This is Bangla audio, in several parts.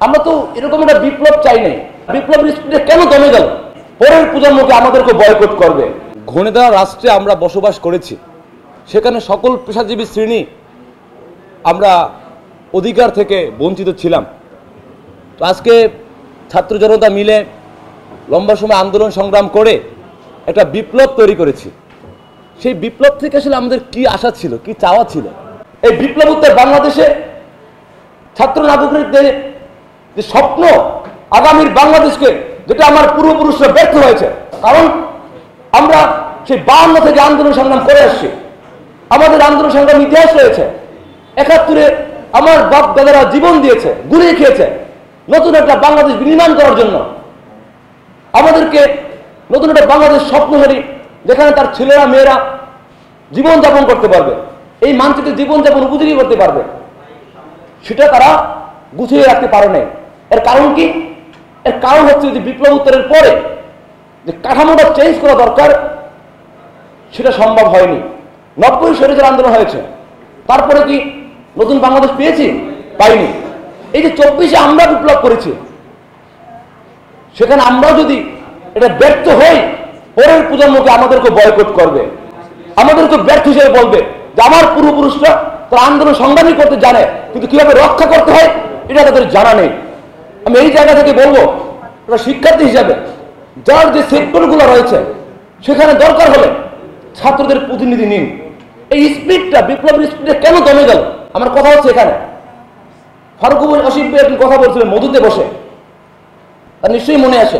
আমরা তো এরকম একটা বিপ্লব চাই নাই। বিপ্লবের স্পিডে কেন দমে গেল? পরের প্রজন্মকে আমাদেরকে বয়কট করবে। ঘনে দেওয়া রাষ্ট্রে আমরা বসবাস করেছি, সেখানে সকল পেশাজীবী শ্রেণী আমরা অধিকার থেকে বঞ্চিত ছিলাম। তো আজকে ছাত্র জনতা মিলে লম্বা সময় আন্দোলন সংগ্রাম করে একটা বিপ্লব তৈরি করেছি। সেই বিপ্লব থেকে আসলে আমাদের কি আশা ছিল, কি চাওয়া ছিল? এই বিপ্লব উত্তর বাংলাদেশে ছাত্র নাগরিকদের যে স্বপ্ন, আগামীর বাংলাদেশকে, যেটা আমার পূর্বপুরুষরা ব্যর্থ হয়েছে। কারণ আমরা সেই 52 থেকে আন্দোলন সংগ্রাম করে আসছি। আমাদের আন্দোলন সংগ্রাম ইতিহাস রয়েছে। 71-এ আমার বাপ দাদারা জীবন দিয়েছে, গুলিয়ে খেয়েছে নতুন একটা বাংলাদেশ বিনির্মাণ করার জন্য। আমাদেরকে নতুন একটা বাংলাদেশ স্বপ্নহারী, যেখানে তার ছেলেরা মেয়েরা জীবনযাপন করতে পারবে, এই মানচিত্রে জীবনযাপন উপযোগী করতে পারবে, সেটা তারা গুছিয়ে রাখতে পারে নাই। এর কারণ কি? এর কারণ হচ্ছে যে বিপ্লব উত্তরের পরে যে কাঠামোটা চেঞ্জ করা দরকার, সেটা সম্ভব হয়নি। 90 স্বৈরাচার আন্দোলন হয়েছে, তারপরে কি নতুন বাংলাদেশ পেয়েছি? পাইনি। এই যে 24-এ আমরা বিপ্লব করেছি, সেখানে আমরা যদি এটা ব্যর্থ হই, পরের প্রজন্মকে আমাদেরকে বয়কট করবে, আমাদেরকে ব্যর্থ হিসেবে বলবে যে আমার পূর্বপুরুষরা তারা আন্দোলন সংগ্রামী করতে জানে, কিন্তু কিভাবে রক্ষা করতে হয় এটা তাদের জানা নেই। আমি এই জায়গা থেকে বলবো, একটা শিক্ষার্থী হিসাবে যার যে সেক্টরগুলো রয়েছে, সেখানে দরকার হলে ছাত্রদের প্রতিনিধি নিন। এই স্পিডটা, বিপ্লবের স্পিডে কেন দমে গেল? আমার কথা হচ্ছে এখানে ফারুক অসিফ ভাই একটি কথা বলছিলেন মধুতে বসে, তার নিশ্চয়ই মনে আসে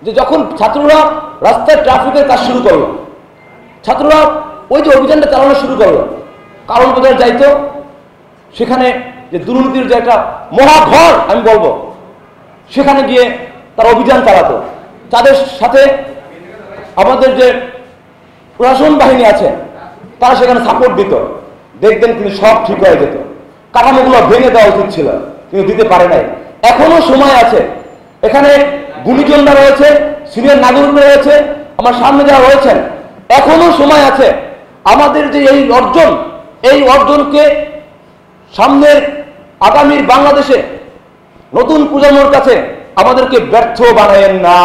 যে যখন ছাত্ররা রাস্তায় ট্রাফিকের কাজ শুরু করলো, ছাত্ররা ওই যে অভিযানটা চালানো শুরু করলো, কারণ বোঝার যাইতো সেখানে যে দুর্নীতির যে একটা মহাঘর আমি বলবো, সেখানে গিয়ে তারা অভিযান চালাতো। তাদের সাথে আমাদের যে প্রশাসন বাহিনী আছে তারা সেখানে সাপোর্ট দিত, দেখবেন কিন্তু সব ঠিক হয়ে যেত। কাঠামোগুলো ভেঙে দেওয়া উচিত ছিল, কিন্তু দিতে পারে নাই। এখনো সময় আছে। এখানে গুণীজনরা রয়েছে, সিনিয়র নাগরিকরা রয়েছে, আমার সামনে যারা রয়েছেন, এখনো সময় আছে। আমাদের যে এই অর্জন, এই অর্জনকে সামনের আগামীর বাংলাদেশে নতুন প্রজন্মের কাছে আমাদেরকে ব্যর্থ বানায়েন না,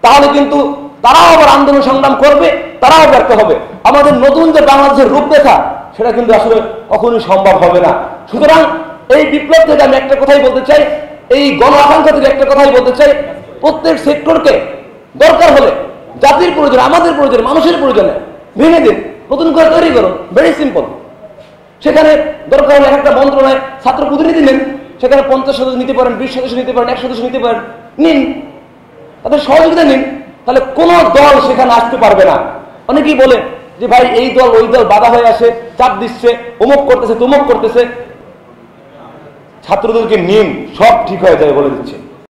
তাহলে কিন্তু তারাও আবার আন্দোলন সংগ্রাম করবে, তারাও ব্যর্থ হবে। আমাদের নতুন যে বাংলাদেশের রূপরেখা, সেটা কিন্তু আসলে কখনোই সম্ভব হবে না। সুতরাং এই বিপ্লব থেকে আমি একটা কথাই বলতে চাই, এই গণ আকাঙ্ক্ষা থেকে একটা কথাই বলতে চাই, প্রত্যেক সেক্টরকে দরকার হলে জাতির প্রয়োজনে, আমাদের প্রয়োজনে, মানুষের প্রয়োজনে ভেঙে দিন, নতুন করে তৈরি করুন। Very simple. সেখানে দরকার হলে একটা মন্ত্রণালয় ছাত্র প্রতিনিধি নেন, সেখানে 50 সদস্য নিতে পারেন, 20 সদস্য নিতে পারেন, 1 সদস্য নিতে পারেন, নিন, তাদের সহযোগিতা নিন। তাহলে কোন দল সেখানে আসতে পারবে না। অনেকেই বলে যে ভাই এই দল ওই দল বাধা হয়ে আসে, চাপ দিচ্ছে, অমুক করতেছে, তমুক করতেছে। ছাত্রদেরকে নিন, সব ঠিক হয়ে যাবে বলে দিচ্ছে।